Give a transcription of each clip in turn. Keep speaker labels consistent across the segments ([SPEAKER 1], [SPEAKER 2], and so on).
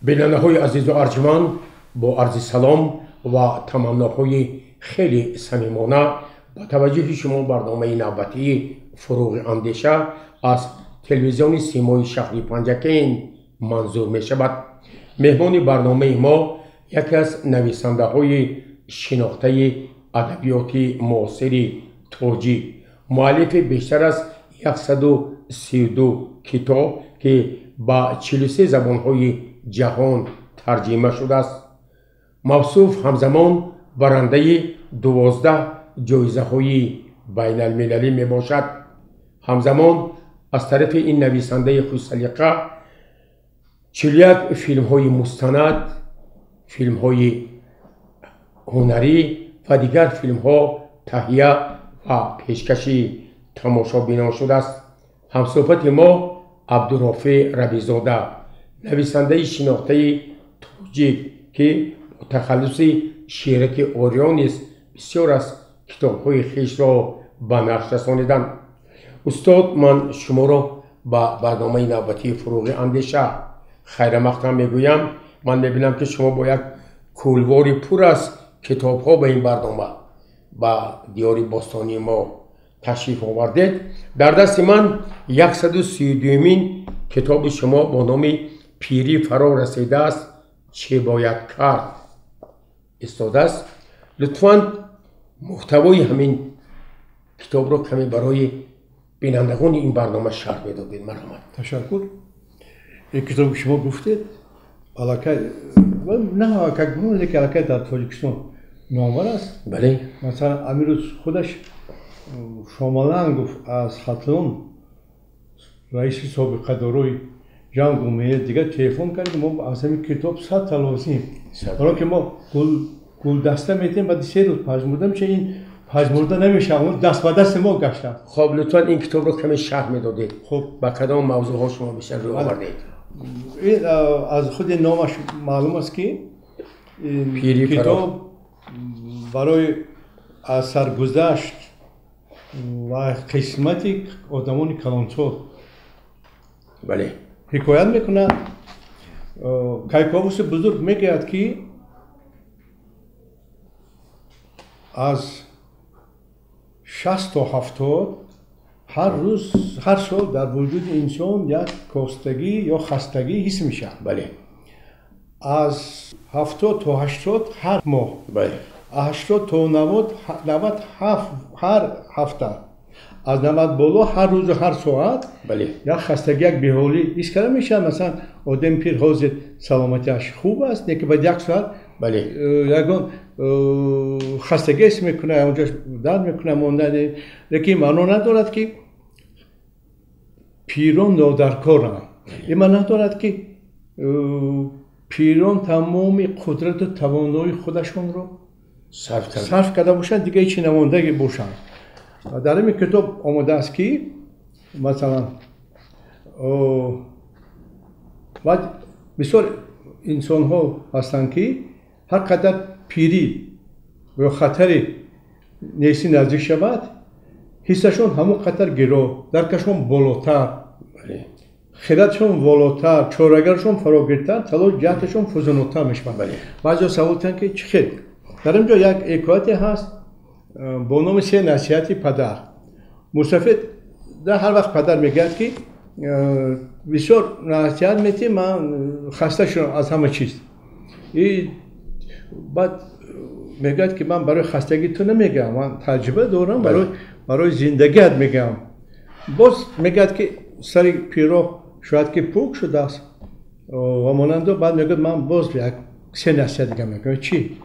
[SPEAKER 1] بیننده‌های عزیز و ارجمند با عرض سلام و تمناهای خیلی صمیمانه با توجه شما برنامه نوبتی فروغ اندیشه از تلویزیون سیمای شهری پنجکین منظور می شود. مهمان برنامه ما یکی از نویسنده های شناخته ادبیات معاصر توجی، مؤلف بیشتر از 132 کتاب که با 43 زبان‌های جهان ترجمه شده است. موصوف همزمان برنده 12 جایزه‌های بین المللی می باشد. همزمان از طرف این نویسنده خوش‌سلیقه 41 فیلم‌های مستند، فیلم‌های هنری و دیگر فیلم‌ها تهیه و پیشکشی تماشابینان شده است. همصحبت ما عبدالرافع ربیع‌زاده، نویسنده شناخته توجی که تخلص شیرک اوریان است، بسیار از کتاب‌های خویش را به نشر رسانیدند. استاد، من شما را با برنامه نوبتی فروغ اندیشه خیر مقدم میگویم. من میبینم که شما با یک کولواری پر از کتاب‌ها به این برنامه با دیار باستانی ما تشریف آوردید. در دست من 132مین کتاب شما با نام پیری فرا رسیده است، چه باید کرد استاد است. لطفاً محتوای همین کتاب را کمی برای بینندگان این برنامه شرح بدهید. مرحمت.
[SPEAKER 2] تشکر. این کتاب شما گفتید علاقه نه علاقه گونه که علاقه در تاجیکستان نامور است.
[SPEAKER 1] بله.
[SPEAKER 2] مثلا امیروز خودش شمالان گفت از خاتون رئیس سابق داروی جنگ اومد دیگه تلفن کرد ما از همین کتاب 100 تا لازم. برای که ما گل دسته میتیم بعد 3 روز پژمردم چه این پژمرده نمیشه، اون دست به دست ما گشته.
[SPEAKER 1] خب لطفاً این کتاب رو کمی شرح میدادید.
[SPEAKER 2] خب
[SPEAKER 1] با کدام موضوع ها شما بیشتر روی آوردید؟
[SPEAKER 2] این از خود نامش معلوم است که
[SPEAKER 1] پیری
[SPEAKER 2] کتاب برای از سرگذشت و قسمتی آدمان کلانسال
[SPEAKER 1] بله
[SPEAKER 2] حکایت میکنه. کیکاووس بزرگ میگوید که از 60 تا 70 هر روز هر سال در وجود انسان یک کاستگی یا خستگی حس میشه.
[SPEAKER 1] بله.
[SPEAKER 2] از 70 تا 80 هر ماه.
[SPEAKER 1] بله.
[SPEAKER 2] 80 تا 90 هر هفته. از 90 بالا هر روز هر ساعت.
[SPEAKER 1] بله.
[SPEAKER 2] یک خستگی یک بی‌حالی حس کرده میشه. مثلا آدم پیر حاضر سلامتیش خوب است که بعد یک ساعت
[SPEAKER 1] بله
[SPEAKER 2] یگان خستگی حس میکنه، اونجاش درد میکنه ماندن، لیکن معنا ندارد که پیران نادرکارند. این معنا ندارد که پیران تمام قدرت و توانایی خودشون رو صرف کرده باشن دیگه هیچی نمانده باشن. در این کتاب آمده است که مثلا بسیار انسان ها هستند که هر قدر پیری و خطر نیستی نزدیک شود حسشون همون قدر گرو، درکشون بالاتر، خردشون بالاتر، چارگرشون فراگیرتر، تلاش جهتشون فزونتر میشود. بعضی سوال کردن که چه خیر؟ در اینجا یک حکایتی هست با نام 3 نصیحت پدر. مصطفی در هر وقت پدر میگه که بسیار نصیحت میتی من خسته شدم از همه چیز. بعد میگه که من برای خستگی تو نمیگم، من تجربه دارم، برای زندگیت میگم. باز میگه که سر پیرو شاید که پوک شده است و مانند. بعد میگه من باز یک 3 نصیحت دیگه میگم. چی؟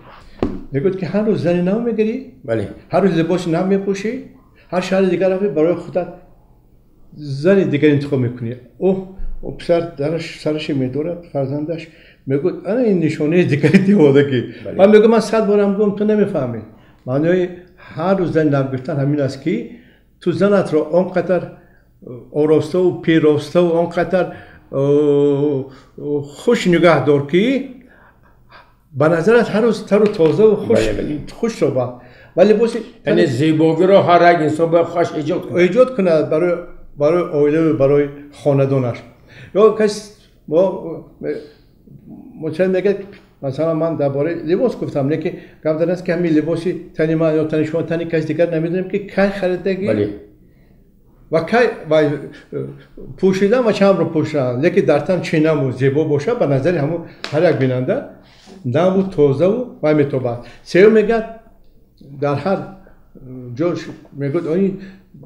[SPEAKER 2] میگه که هر روز زنی نو میگیری.
[SPEAKER 1] بله.
[SPEAKER 2] هر روز لباس نو میپوشی، هر شهر دیگر رفتی برای خودت زنی دیگر انتخاب میکنی. او پسر درش سرش میدورد فرزندش میگه انا این نشانه دیگری دیوادگی. من میگم من 100 بارم گفتم تو نمیفهمی. معنی هر روز زن نو گرفتن همین است که تو زنت رو آنقدر آراسته و پیراسته و آنقدر خوش نگاه دار که به نظرت هر روز تر و تازه و خوش شود. ولی باشی
[SPEAKER 1] یعنی زیبایی رو هر یک انسان باید خوش ایجاد
[SPEAKER 2] کنه برای عائله و برای خاندانش. یا کس مطمئن میگه مثلا من درباره لباس گفتم نه که گفتن است که همین لباسی تنی من یا تنی شما تنی کس دیگر نمیدونیم که کی خریدگی و کی و پوشیدن و چند رو پوشیدن لیکن در تن چینم و زیبا باشه به نظر همون هر یک بیننده نو و تازه و میتوبه سیو میگه در هر جوش میگه اونی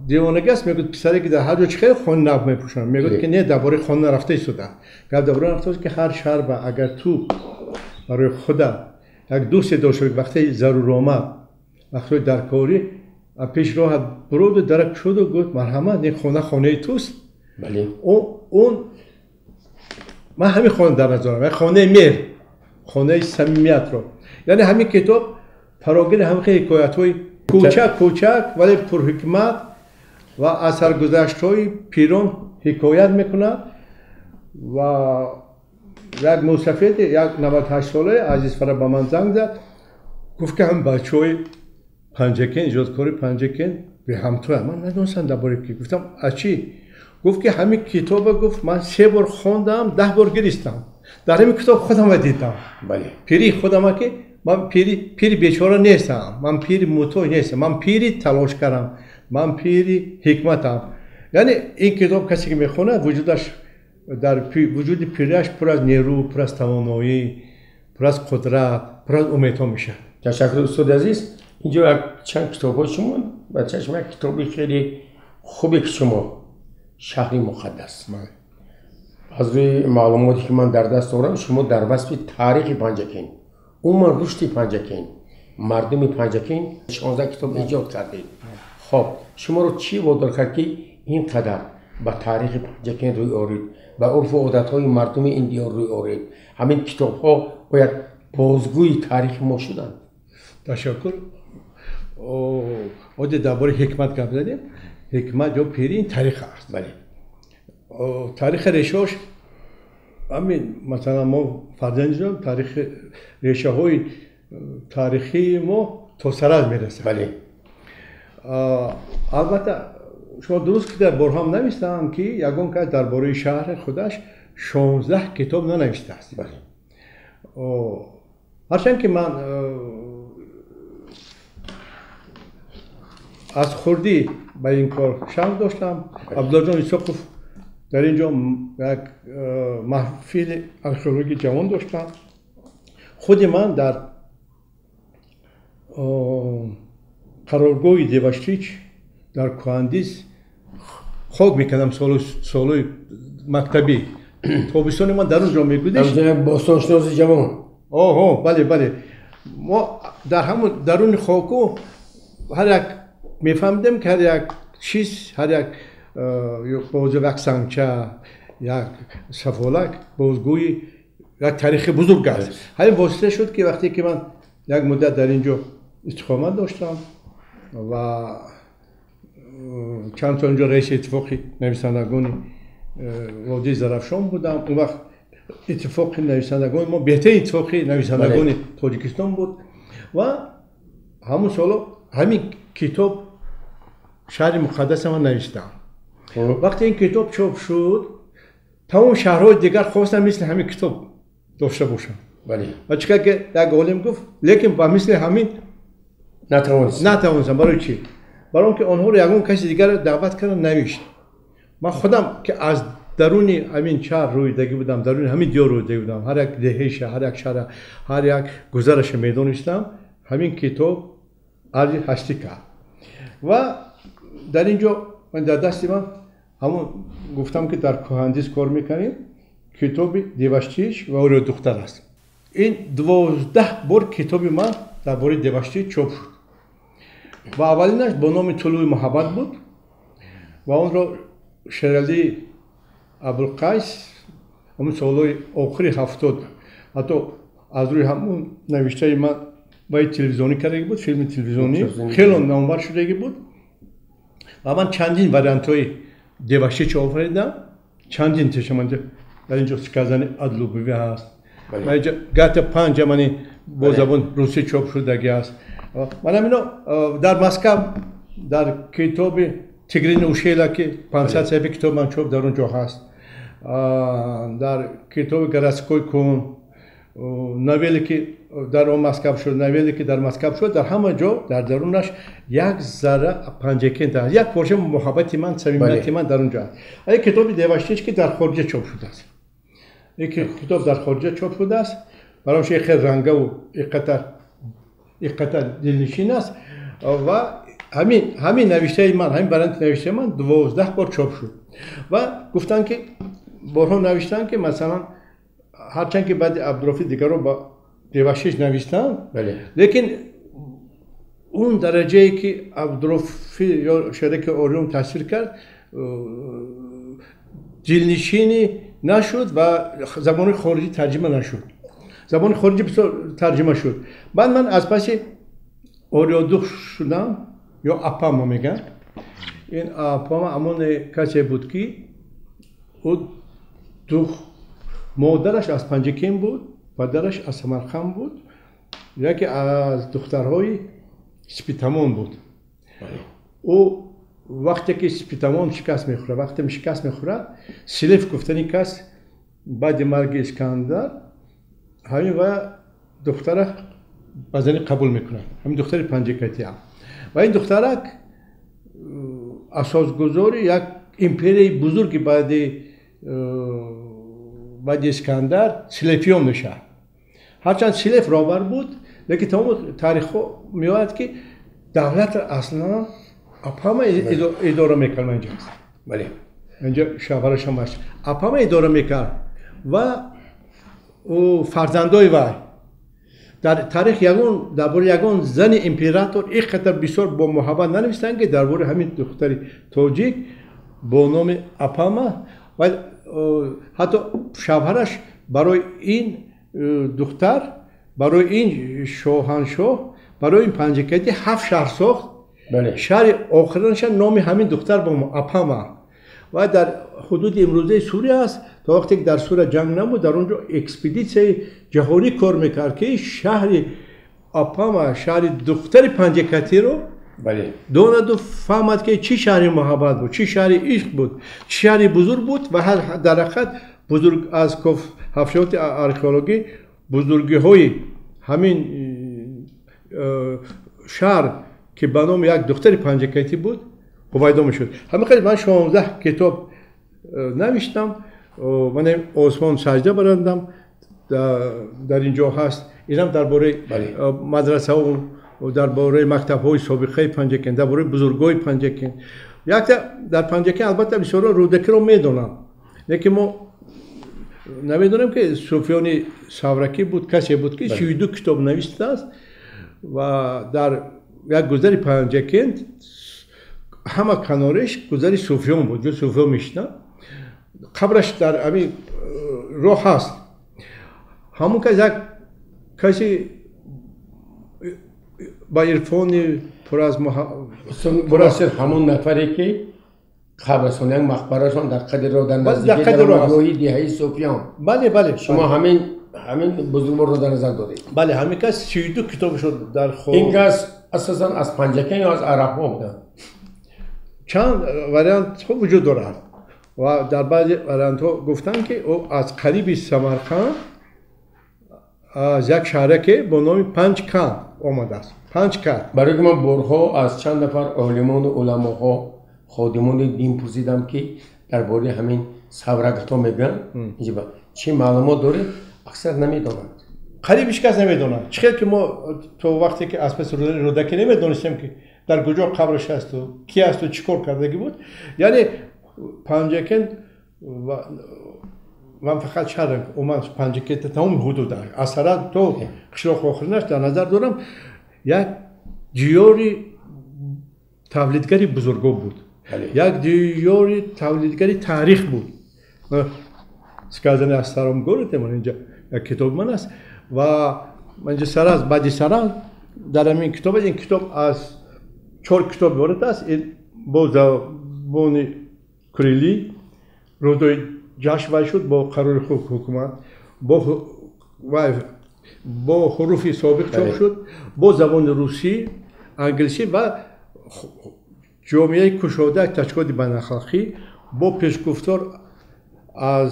[SPEAKER 2] دیوانگی است میگه پسری که در هر جا چخه خون نو میپوشن میگه که نه درباره خون رفته شده گفت درباره رفته که هر شهر با اگر تو برای خدا یک دوست داشته وقتی ضرور آمد وقتی در کاری پیش راه برود و درک شد و گفت مرحمت این خانه توست
[SPEAKER 1] بله
[SPEAKER 2] اون من همین خانه در نظرم خانه مهر خانه صمیمیت رو یعنی همین کتاب فراگیر همه حکایت های کوچک ولی پر حکمت و اثرگذشت های پیران حکایت میکنه و یک مستفید یک 98 ساله عزیز فرا با من زنگ زد گفت که هم بچه های پنجکین ایجادکاری پنجکین به همتوه من ندونستم درباره کی گفتم اچی گفت که همین کتاب گفت من 3 بار خوندم 10 بار گرفتم در همین کتاب خودم دیدم
[SPEAKER 1] بله
[SPEAKER 2] پیری خودم که من پیری بیچاره نیستم من پیری موتوی نیستم من پیری تلاش کردم من پیری حکمتم یعنی این کتاب کسی که میخونه وجودش در وجود پیریش پر از نیرو پر از توانایی پر از قدرت پر از امید میشه
[SPEAKER 1] تشکر استاد عزیز اینجا چند کتاب شما و چشم یک کتابی خیلی خوبی که شما شهری مقدس از روی معلوماتی که من در دست دارم شما در وصف تاریخ پنجکین عمر رشد پنجکین مردم پنجکین 16 کتاب ایجاد کردید خب شما رو چی وادار کرد که اینقدر به تاریخ پنجکین روی آورید و عرف و عادت‌های مردم این دیار روی آورید همین کتاب‌ها باید بازگوی تاریخ ما شدند
[SPEAKER 2] تشکر او درباره حکمت گپ زدیم حکمت جو پیری این تاریخ است
[SPEAKER 1] بله
[SPEAKER 2] تاریخ ریشه‌اش همین مثلا ما فرزند تاریخ ریشه های تاریخی ما تا سرز میرسه
[SPEAKER 1] بله
[SPEAKER 2] البته شما درست که در برهام نوشتم که یگان که درباره شهر خودش 16 کتاب ننوشته است
[SPEAKER 1] بله
[SPEAKER 2] هرچند که من از خردی به این کار شوق داشتم عبدالله جان یوسفوف در اینجا یک محفل آرکئولوژی جوان داشتم خود من در قرارگاه دیواشتیچ در کواندیس خواب میکردم سالوی مکتبی تابستان من در اونجا میگودش
[SPEAKER 1] باستانشناس جوان
[SPEAKER 2] بله ما در همون درون خاکو هر یک میفهمیدم که هر یک چیز هر یک بازو یک سنگچه یک سفالک بازگوی یک تاریخ بزرگ است همین واسطه شد که وقتی که من یک مدت در اینجا استقامت داشتم و چند تا اینجا رئیس اتفاقی نویسندگان وادی زرافشان بودم اون وقت اتفاقی نویسندگان ما بهترین اتفاقی نویسندگان تاجیکستان بود و همون سالا همین کتاب شهر مقدس من نوشتم وقتی این کتاب چاپ شد تمام شهرهای دیگر خواستن مثل همین کتاب داشته باشن
[SPEAKER 1] بله
[SPEAKER 2] و چیکار که یک عالم گفت لیکن با مثل همین نتوانستم برای چی برای اینکه آنها رو یگان کسی دیگر دعوت کردن نوشت من خودم که از درون همین شهر رویدگی بودم درون همین دیار رویدگی بودم هر یک دهش هر یک شهر هر یک گذرش میدونستم همین کتاب ارزی هستی کرد و در اینجا من در دستی من همون گفتم که در کهندیس کار میکنیم کتاب دیواشتیچ و اوری دختر است این 12 بار کتاب من درباره دیواشتیچ چاپ شد و اولینش با نام طلوع محبت بود و اون را شیرالی ابوالقیس همون سالهای آخری 70 حتی از روی همون نوشته من باید تلویزیونی کرده بود فیلم تلویزیونی خیلی نامور شده بود و من چندین وریانت های دیواشتیچ آفریدم چندین تشمن در اینجا سکازن ادلوبوی هست و اینجا گات 5 منی با زبان روسی چاپ شدگی است من همینو در مسکو در کتاب تیگرین اوشیلا که 500 صفحه کتاب من چاپ در اونجا هست дар китоби городской кун навеле ки дар он маскаб шуд, навеле ки дар маскаб шуд, дар ҳама ҷо дар дарунаш як зарра панҷакент аст, як порча муҳаббати ман, самимияти ман дар он ҷо аст. ин китоби деваштич ки дар хориҷа чоп шудааст. ин китоб дар хориҷа чоп шудааст, барои шо хеле рангаву иққатар дилнишин аст ва ҳамин навиштаи ман, ҳамин баранти навиштаи ман 12 бор чоп шуд. ва гуфтанд ки борҳо навиштанд ки масалан ҳарчанд ки баъди Абдурофи дигаро ба деваштич навистанд, лекин он дараҷае ки Абдурофи ё шарике Орион таъсир кард дилнишини нашуд ва забони хориҷӣ тарҷима нашуд. Забони хориҷӣ бисёр тарҷима шуд. Баъд ман аз паси Ориодух шудам, ё Апама мегӯянд. Ин Апама ҳамон касе буд ки ӯ дух модараш аз Панҷакент буд, падараш аз Самарқанд буд, яке аз духтарҳои Спитамон буд. ӯ вақте ки Спитамон шикаст мехӯрад, вақте шикаст мехӯрад, Силеф гуфтани кас баъди марги Искандар ҳамин ва духтара ба занӣ қабул мекунад, ҳамин духтари Панҷакентиам. ва ин духтарак асосгузори як империяи бузурги баъди Искандар Силефиён мешавад. ҳарчанд Силеф роҳбар буд, лекин тамоми таърихҳо меояд ки давлатро аслан Апама идора мекард. инҷо шавҳарашам аст. Апама идора мекард ва фарзандои вай дар таърих дар бораи ягон зани император ин қадар бисёр бо муҳаббат нанавистанд ки дар бораи ҳамин духтари тоҷик бо номи Апама ва ҳатто шавҳараш барои ин духтар, барои ин шоҳаншоҳ, барои ин Панҷакентӣ 7 шаҳр сохт. шаҳри охиранаш номи ҳамин духтар бо Апама. ва дар ҳудуди имрӯзаи Сурия аст. То вақте ки дар Сурия ҷанг набуд, дар он ҷо экспедитсияи ҷаҳонӣ кор мекард ки шаҳри Апама, шаҳри духтари Панҷакентиро донаду фаҳмад ки чӣ шаҳри муҳаббат буд, чӣ шаҳри ишқ буд, чӣ шаҳри бузург буд ва дар ҳақиқат бузург аз ҳафшоти археологӣ бузургиҳои ҳамин шаҳр ки ба номи як духтари Панҷакентӣ буд ҳувайдо мешуд. ҳамин ман 16 китоб навиштам. ман осмон саҷда барандам дар ин ҷо ҳаст. инам дар бораи мадрасаҳо, дар бораи мактабҳои собиқаи Панҷакент, дар бораи бузургои Панҷакент. якта дар Панҷакент албатта бисёро рӯдакиро медонам, лекин мо намедонем ки Суфёни Савракӣ буд, касе буд ки 32 китоб навистааст ва дар як гузари Панҷакент ҳама канориш гузари Суфён буд, ё Суфён мешина. қабраш дар ҳамин роҳ ҳаст. ҳамон кас як каси ба ирфони пур аз
[SPEAKER 1] ҳамон нафаре ки қабрстонияк мақбарашон дар қади роҳ дар наздикии роҳи деҳаи Суфён. шумо ҳамин бузургворро дар назар доред.
[SPEAKER 2] бале ҳамин кас 32 китобшо дар
[SPEAKER 1] ин кас асосан аз Панҷакент ё аз арабҳо буданд?
[SPEAKER 2] чанд вариантҳо вуҷуд дорад ва дар баъзе вариантҳо гуфтанд ки ӯ аз қариби Самарқанд аз як шаҳраке бо номи Панҷканд омадааст. Панҷканд.
[SPEAKER 1] барои ки ман борҳо аз чанд нафар олимону уламоҳо, ходимони дин пурсидам ки дар бораи ҳамин Савракто мегӯянд, чӣ маълумот доред? аксар намедонанд.
[SPEAKER 2] қарибиш кас намедонад. чӣ хел ки мо то вақте ки аз паси рӯдакӣ намедонистем ки дар куҷо қабраш асту, ки асту, чӣ кор кардагӣ буд. яъне Панҷакент ман фақат шаҳрам уман Панҷакент тамоми ҳудуда аз Саран то қишлоқи охиринаш дар назар дорам, як диёри тавлидгари бузурго буд, як диёри тавлидгари таърих буд. сказане аз Сарам гӯрите ман инҷа як китоби ман аст ва манҷа Саран баъди Саран дар ҳамин китоб ин китоб аз 4 китоб иборат аст. ин бо забони курилӣ рӯзои ҷашн вай шуд бо қарори ҳукумат, бо ҳуруфи собиқ чоп шуд, бо забони русӣ, англисӣ ва ҷомеаи кушода ташкилоти байналахлоқӣ бо пешгуфтор از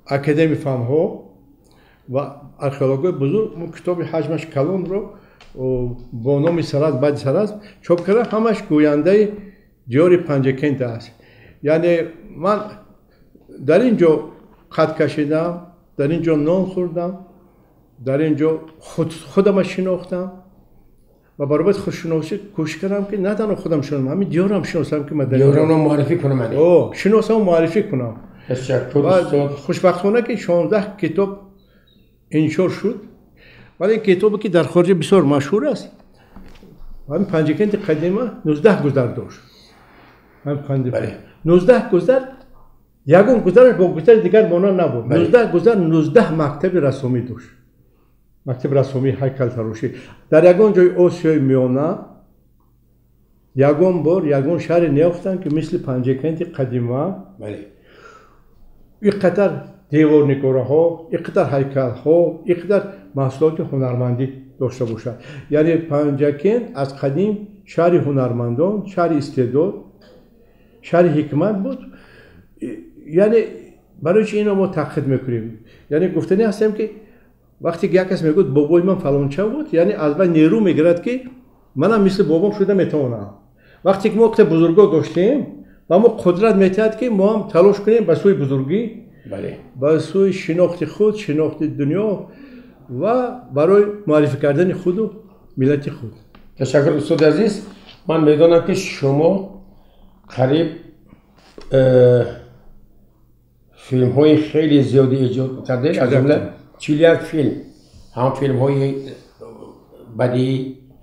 [SPEAKER 2] اکادمی فنها و археологияи бузург китоби ҳаҷмаш калонро бо номи Сараз баъди Сараз чоп карда, ҳамаш гӯяндаи диёри Панҷакент аст. яъне ман дар ин ҷо қад кашидам, дар ин ҷо нон хӯрдам, дар ин ҷо худама шинохтам ва баробаи худшиносӣ кӯшиш кардам ки на танҳо худам шиносам, ҳамин диёрам шиносам ки ман
[SPEAKER 1] диёрамро муаррифӣ кунам.
[SPEAKER 2] шиносам муаррифӣ кунам. хушбахтона ки 16 китоб иншор шуд, вале ин китобе ки дар хориҷ бисёр машҳур аст. ҳамин Панҷакенти қадима 19 гузар дошт. 19 гузар, ягон гузараш бо гузари дигар монанд набуд. 19 гузар 19 мактаби расомӣ дошт. мактаби расомӣ, ҳайкалтарошӣ дар ягон ҷои Осиёи Миёна ягон бор ягон шаҳре неёфтанд ки мисли Панҷакенти қадима ин қадар деворнигораҳо, ин қадар ҳайкалҳо, ин қадар маҳсулоти ҳунармандӣ дошта бошад. яъне Панҷакент аз қадим шаҳри ҳунармандон, шаҳри истеъдод, шаҳри ҳикмат буд. яъне барои чи ино мо таъқид мекунем? яъне гуфтанӣ ҳастем ки вақте ки як кас мегӯяд бобои ман фалонча буд, яъне аз байн нерӯ мегирад ки манам мисли бобом шуда метавонам. вақте ки мо вақте бузурго доштем ва мо қудрат метиҳад ки мо ҳам талош кунем ба сӯи бузургӣ, ба сӯи шинохти худ, шинохти дунё ва барои муаррифӣ кардани худу миллати худ.
[SPEAKER 1] ташаккур устоди азиз. ман медонам ки шумо қариб филмҳои хеле зиёде эҷод кардед, аз ҷумла 41 филм, ҳам филмҳои бадии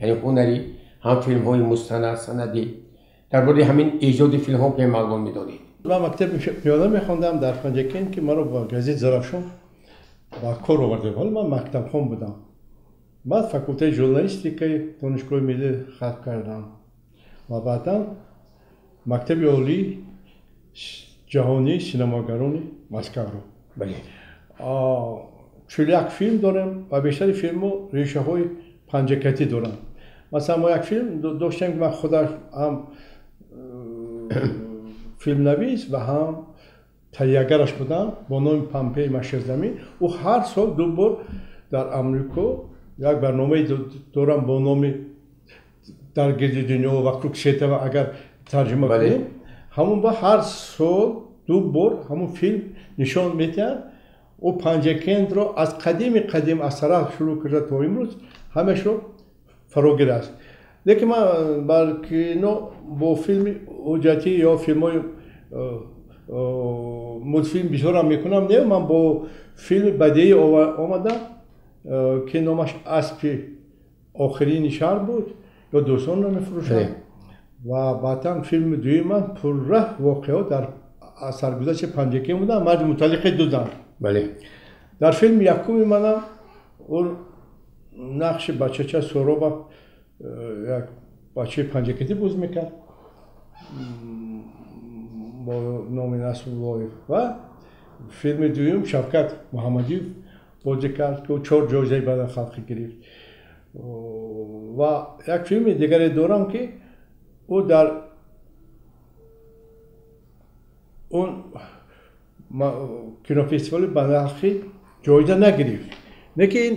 [SPEAKER 1] яъне ҳунарӣ, ҳам филмҳои мустанад санадӣ. дар бораи ҳамин эҷоди филмҳо ки маълумот медодед?
[SPEAKER 2] ман мактаби пиёда мехондам дар Панҷакент ки маро ба газети Зарафшон ба кор овардем, вале ман мактабхон будам. баъд факултаи журналистикаи донишгоҳи миллӣ халқ кардам ва баъдан мактаби олии ҷаҳонии синемогарони Москавро. 41 филм дорем ва бештари филмҳо решаҳои панҷакентӣ доранд. масалан мо як филм доштем ки ман худаш ҳам филмнавис ва ҳам таҳиягараш будам бо номи Помпеи Маширзамин. ӯ ҳар сол ду бор дар Амрико як барномае дорам бо номи дар гирди дунё вақрук сетава, агар тарҷума кунем, ҳамон ба ҳар сол ду бор ҳамон филм нишон медиҳад. ӯ Панҷакентро аз қадим аз Сараз шурӯъ карда то имрӯз ҳамаашро фарогир аст. лекин ман бар кино бо филми ҳуҷҷатӣ ё филмҳои мултфилм бисёрам мекунам. не ман бо филми бадиӣ омадам ки номаш Аспи охирини шаҳр буд, ё дӯстонро мефурӯшам. ва баъдан филми дуюмам пурра воқеаҳо дар саргузашти Панҷакент будам, марди муталлиқи дудам. дар филми якуми манам ӯ нақши бачача Сороба, як бачаи панҷакентӣ боз мекард бо номи Насруллоев. ва филми дуюм Шавкат Муҳаммадиев бозӣ кард ки ӯ 4 ҷоизаи баъдан халқӣ гирифт. ва як филми дигаре дорам ки ӯ дар он кинофестивали байналмилаллӣ ҷоиза нагирифт, лекин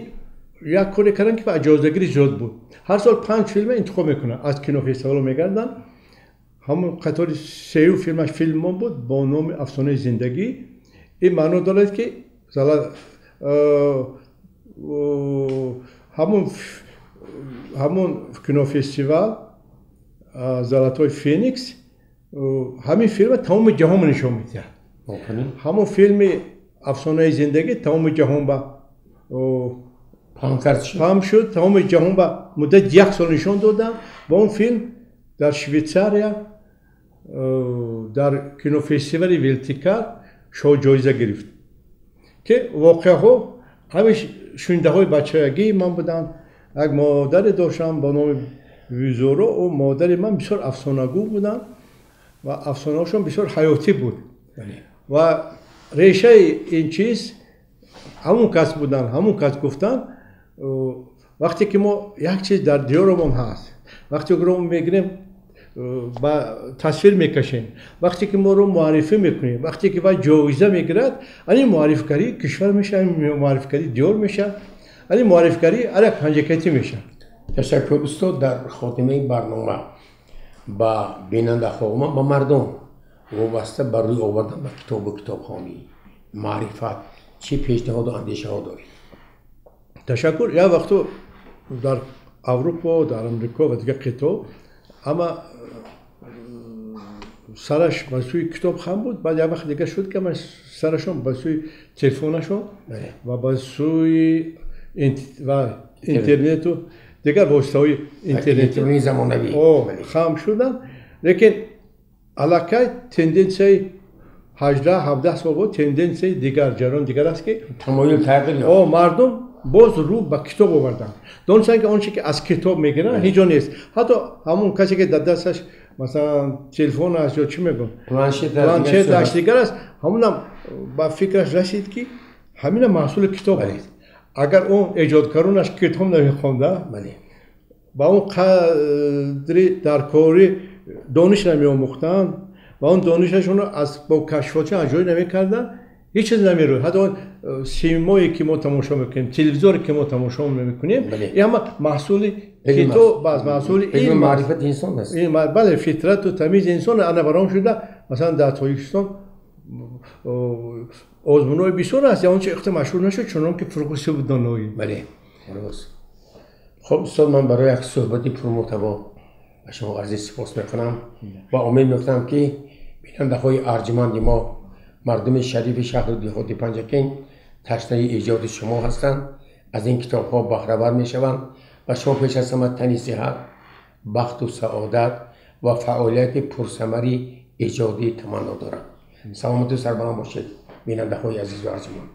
[SPEAKER 2] як коре кардам ки ҷоизагири зиёд буд. ҳар сол 5 филма интихоб мекунанд, аз кинофестивалҳо мегарданд. ҳамон қатори сею филмаш филмон буд бо номи Афсонаи зиндагӣ. ин маъно дорад ки ҳамон кинофестивал Золотои Феникс ҳамин филма тамоми ҷаҳонро нишон медиҳад. ҳамон филми Афсонаи зиндагӣ тамоми ҷаҳон ба паҳм шуд, тамоми ҷаҳон ба муддати 1 сол нишон доданд. ба он филм дар Швейтсария дар кинофестивали Велтикар шоҳҷоиза гирифт. ки воқеаҳо ҳамин шуниндаҳои бачагии ман буданд. як модаре доштам бо номи Визоро. ӯ модари ман бисёр афсонагӯ буданд ва афсонаҳошон бисёр ҳаётӣ буд. ва решаи ин чиз ҳамон кас буданд, ҳамон кас гуфтанд. вақте ки мо як чиз дар диёрамон ҳаст, вақте ки мо мегирем با تصویر میکشیم وقتی که ما رو معرفی میکنیم وقتی که باید جایزه میگیرد این معرفکاری کشور میشه معرفکاری دیار میشه این معرفکاری علاق هنجکتی میشه
[SPEAKER 1] تشکر استاد در خاتمه برنامه با بیننده ها با مردم وابسته بر روی آوردن به کتاب و کتابخوانی معرفت چه پیشنهاد و اندیشه ها دارید؟
[SPEAKER 2] تشکر یا وقتو در اروپا در امریکا و دیگه کتاب اما سرش به سوی کتاب خم بود بعد یه وقت دیگه شد که من سرشون به سوی تلفنشون و به سوی اینترنت و دیگر واسطه‌های اینترنتی
[SPEAKER 1] زمانوی
[SPEAKER 2] خم شدن لیکن علاقه تندنسی 18-17 سال بود تندنسی دیگر جران دیگر است که
[SPEAKER 1] تمایل تغییر
[SPEAKER 2] مردم باز رو به کتاب آوردن دونستن که آنچه که از کتاب میگیرن هیچ جا نیست حتی همون کسی که در دستش مثلا تلفن است یا چی میگن پلانشت داشت دیگر است همون هم با فکرش رسید که همین محصول کتاب است اگر اون ایجادکارونش کتاب نمیخونده با اون قدری در کاری دانش نمیآموختن و اون دانششون رو از با کشفاتی اجرا نمیکردن هیچ چیز نمیروید حتی اون سینمایی که ما تماشا میکنیم تلویزیونی که ما تماشا میکنیم این همه محصول کتاب باز محصول این
[SPEAKER 1] معرفت انسان است
[SPEAKER 2] این بله فطرت و تمیز انسان انا برام شده مثلا در تاجیکستان آزمون‌های بسیار است یا اونچه اخت مشهور نشد چون که فرقوسی بود دانایی
[SPEAKER 1] بله درست خب استاد من برای یک صحبتی پرمحتوا به شما عرض سپاس میکنم و امید میکنم که بیننده های ارجمند ما مردم شریف شهر دیهات پنجکین تشنه ایجاد شما هستند از این کتاب ها بهره ور میشوند و شما پیش از همه تنی صحت بخت و سعادت و فعالیت پرثمری ایجادی تمنا دارم سلامت و سربلند باشید بیننده های عزیز و ارجمند